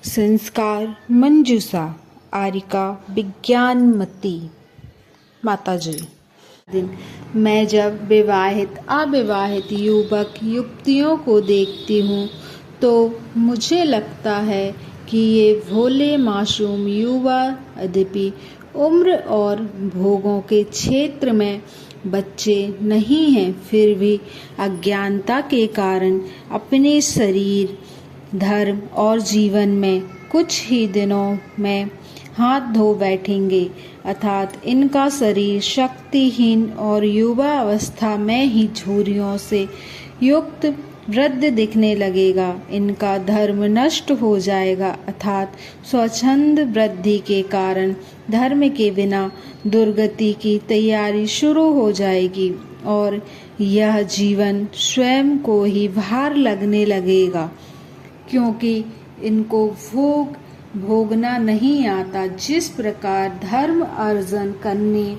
संस्कार मंजूषा आरिका विज्ञानमती माताजी। दिन मैं जब विवाहित अविवाहित युवक युवतियों को देखती हूँ तो मुझे लगता है कि ये भोले मासूम युवा यद्यपि उम्र और भोगों के क्षेत्र में बच्चे नहीं हैं, फिर भी अज्ञानता के कारण अपने शरीर, धर्म और जीवन में कुछ ही दिनों में हाथ धो बैठेंगे, अर्थात इनका शरीर शक्तिहीन और युवा अवस्था में ही झुर्रियों से युक्त वृद्ध दिखने लगेगा। इनका धर्म नष्ट हो जाएगा, अर्थात स्वच्छंद वृद्धि के कारण धर्म के बिना दुर्गति की तैयारी शुरू हो जाएगी और यह जीवन स्वयं को ही भार लगने लगेगा, क्योंकि इनको भोगना नहीं आता। जिस प्रकार धर्म अर्जन करने,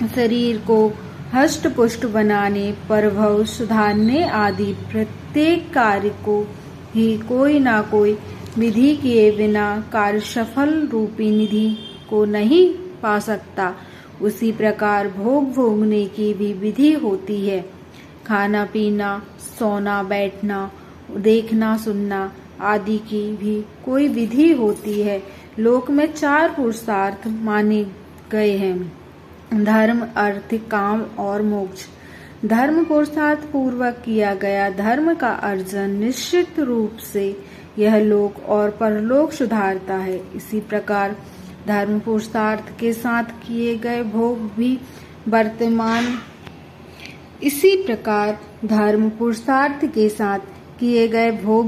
शरीर को हष्ट पुष्ट बनाने, प्रभव सुधारने आदि प्रत्येक कार्य को ही कोई ना कोई विधि किए बिना कार्य सफल रूपी निधि को नहीं पा सकता, उसी प्रकार भोगने की भी विधि होती है। खाना पीना, सोना बैठना, देखना सुनना आदि की भी कोई विधि होती है। लोक में 4 पुरुषार्थ माने गए हैं: धर्म, अर्थ, काम और मोक्ष। धर्म पुरुषार्थ पूर्वक किया गया धर्म का अर्जन निश्चित रूप से यह लोक और परलोक सुधारता है। इसी प्रकार धर्म पुरुषार्थ के साथ किए गए भोग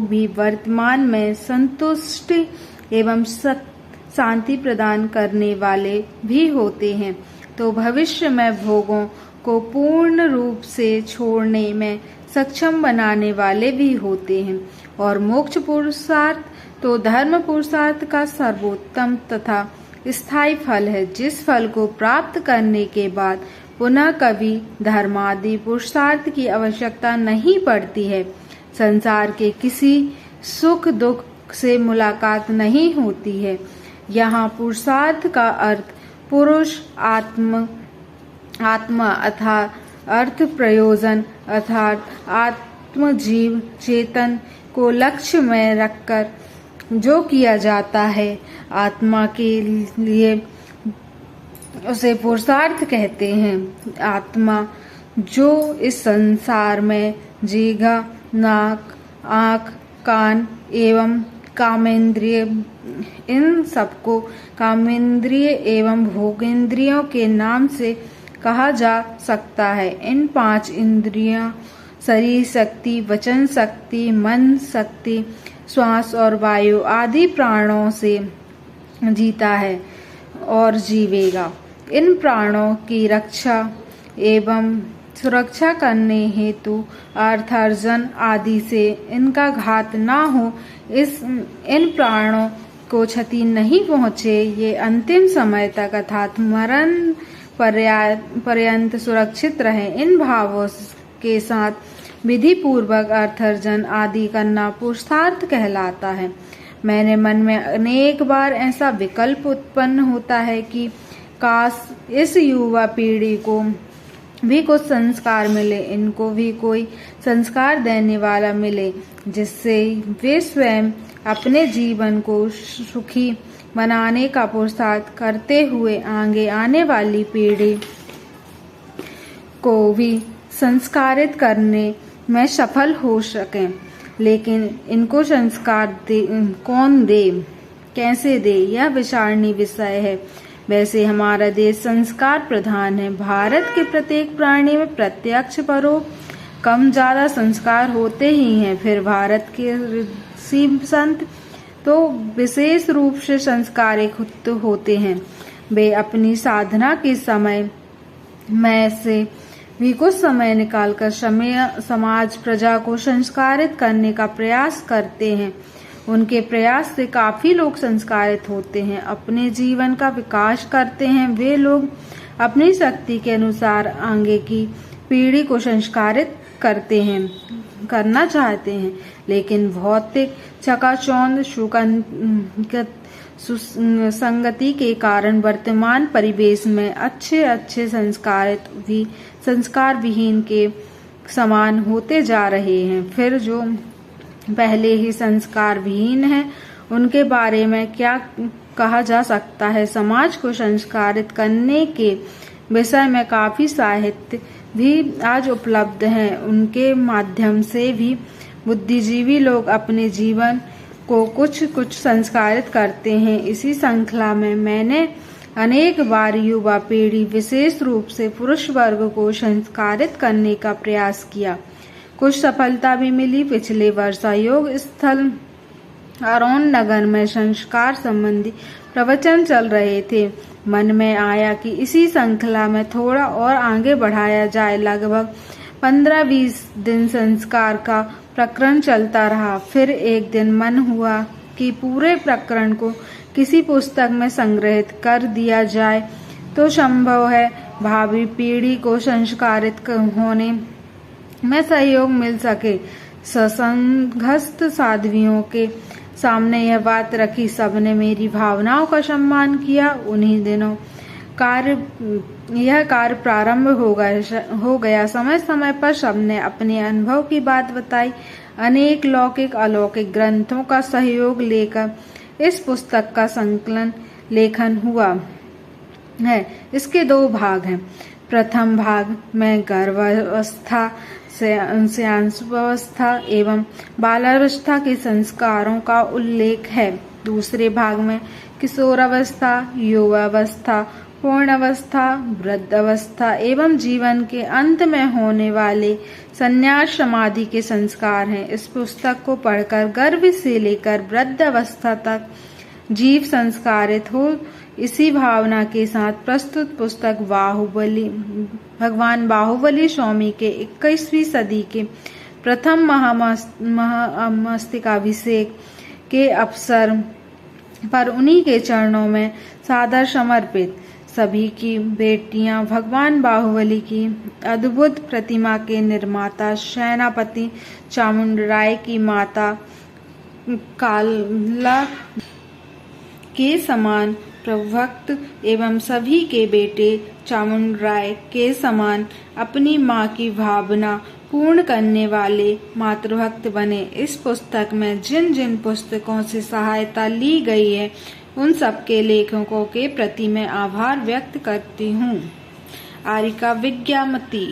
भी वर्तमान में संतुष्टि एवं शांति प्रदान करने वाले भी होते हैं, तो भविष्य में भोगों को पूर्ण रूप से छोड़ने में सक्षम बनाने वाले भी होते हैं। और मोक्ष पुरुषार्थ तो धर्म पुरुषार्थ का सर्वोत्तम तथा स्थायी फल है, जिस फल को प्राप्त करने के बाद पुनः कभी धर्मादि पुरुषार्थ की आवश्यकता नहीं पड़ती है। संसार के किसी सुख दुख से मुलाकात नहीं होती है। यहाँ पुरुषार्थ का अर्थ पुरुष, आत्मा अर्थात अर्थ प्रयोजन अर्थात आत्मजीव चेतन को लक्ष्य में रखकर जो किया जाता है, आत्मा के लिए उसे पुरुषार्थ कहते हैं। आत्मा जो इस संसार में जीवा, नाक, आँख, कान एवं कामेंद्रिय, इन सबको कामेंद्रिय एवं भोगेंद्रियों के नाम से कहा जा सकता है। इन 5 इंद्रियों शरीर शक्ति, वचन शक्ति, मन शक्ति, श्वास और वायु आदि प्राणों से जीता है और जीवेगा। इन प्राणों की रक्षा एवं सुरक्षा करने हेतु अर्थार्जन आदि से इनका घात न हो, इन प्राणों को क्षति नहीं पहुँचे, ये अंतिम समय तक अर्थात मरण पर्यंत सुरक्षित रहे। इन भावों के साथ विधि पूर्वक अर्थार्जन आदि करना पुरुषार्थ कहलाता है। मेरे मन में अनेक बार ऐसा विकल्प उत्पन्न होता है कि काश इस युवा पीढ़ी को भी कुछ संस्कार मिले, इनको भी कोई संस्कार देने वाला मिले, जिससे वे स्वयं अपने जीवन को सुखी बनाने का पुरुषार्थ करते हुए आगे आने वाली पीढ़ी को भी संस्कारित करने में सफल हो सकें। लेकिन इनको संस्कार कौन दे, कैसे दे, यह विचारणीय विषय है। वैसे हमारा देश संस्कार प्रधान है। भारत के प्रत्येक प्राणी में प्रत्यक्ष परोक्ष कम ज्यादा संस्कार होते ही हैं। फिर भारत के ऋषि संत तो विशेष रूप से संस्कारित होते हैं। वे अपनी साधना के समय में से भी कुछ समय निकालकर समाज प्रजा को संस्कारित करने का प्रयास करते हैं। उनके प्रयास से काफी लोग संस्कारित होते हैं, अपने जीवन का विकास करते हैं। वे लोग अपनी शक्ति के अनुसार आगे की पीढ़ी को संस्कारित करते हैं। करना चाहते हैं, लेकिन भौतिक चकाचौंध संगति के कारण वर्तमान परिवेश में अच्छे संस्कार विहीन के समान होते जा रहे हैं। फिर जो पहले ही संस्कार विहीन है उनके बारे में क्या कहा जा सकता है। समाज को संस्कारित करने के विषय में काफी साहित्य भी आज उपलब्ध है। उनके माध्यम से भी बुद्धिजीवी लोग अपने जीवन को कुछ संस्कारित करते हैं। इसी श्रृंखला में मैंने अनेक बार युवा पीढ़ी, विशेष रूप से पुरुष वर्ग को संस्कारित करने का प्रयास किया। कुछ सफलता भी मिली। पिछले वर्ष योग स्थल अरोन नगर में संस्कार संबंधी प्रवचन चल रहे थे। मन में आया कि इसी श्रृंखला में थोड़ा और आगे बढ़ाया जाए। लगभग 15-20 दिन संस्कार का प्रकरण चलता रहा। फिर एक दिन मन हुआ कि पूरे प्रकरण को किसी पुस्तक में संग्रहित कर दिया जाए तो संभव है भावी पीढ़ी को संस्कारित होने में सहयोग मिल सके। सत्संगस्थ साध्वियों के सामने यह बात रखी। सबने मेरी भावनाओं का सम्मान किया। उन्हीं दिनों यह कार्य प्रारंभ हो गया। समय समय पर सबने अपने अनुभव की बात बताई। अनेक लौकिक अलौकिक ग्रंथों का सहयोग लेकर इस पुस्तक का संकलन लेखन हुआ है। इसके 2 भाग हैं। प्रथम भाग में गर्भावस्था शय्यावस्था एवं बालावस्था के संस्कारों का उल्लेख है। दूसरे भाग में किशोरावस्था, युवावस्था, पूर्णावस्था, वृद्धावस्था एवं जीवन के अंत में होने वाले संन्यास समाधि के संस्कार हैं। इस पुस्तक को पढ़कर गर्भ से लेकर वृद्धावस्था तक जीव संस्कारित हो, इसी भावना के साथ प्रस्तुत पुस्तक भगवान बाहुबली स्वामी के 21वीं सदी के प्रथम महामस्तकाभिषेक के अवसर पर उन्हीं के चरणों में सादर समर्पित। सभी की बेटियां भगवान बाहुबली की अद्भुत प्रतिमा के निर्माता सेनापति चामुंडराय की माता काला के समान प्रभुभक्त एवं सभी के बेटे चामुंडराय के समान अपनी मां की भावना पूर्ण करने वाले मातृभक्त बने। इस पुस्तक में जिन जिन पुस्तकों से सहायता ली गई है उन सबके लेखकों के प्रति मैं आभार व्यक्त करती हूँ। आरिका विज्ञामती।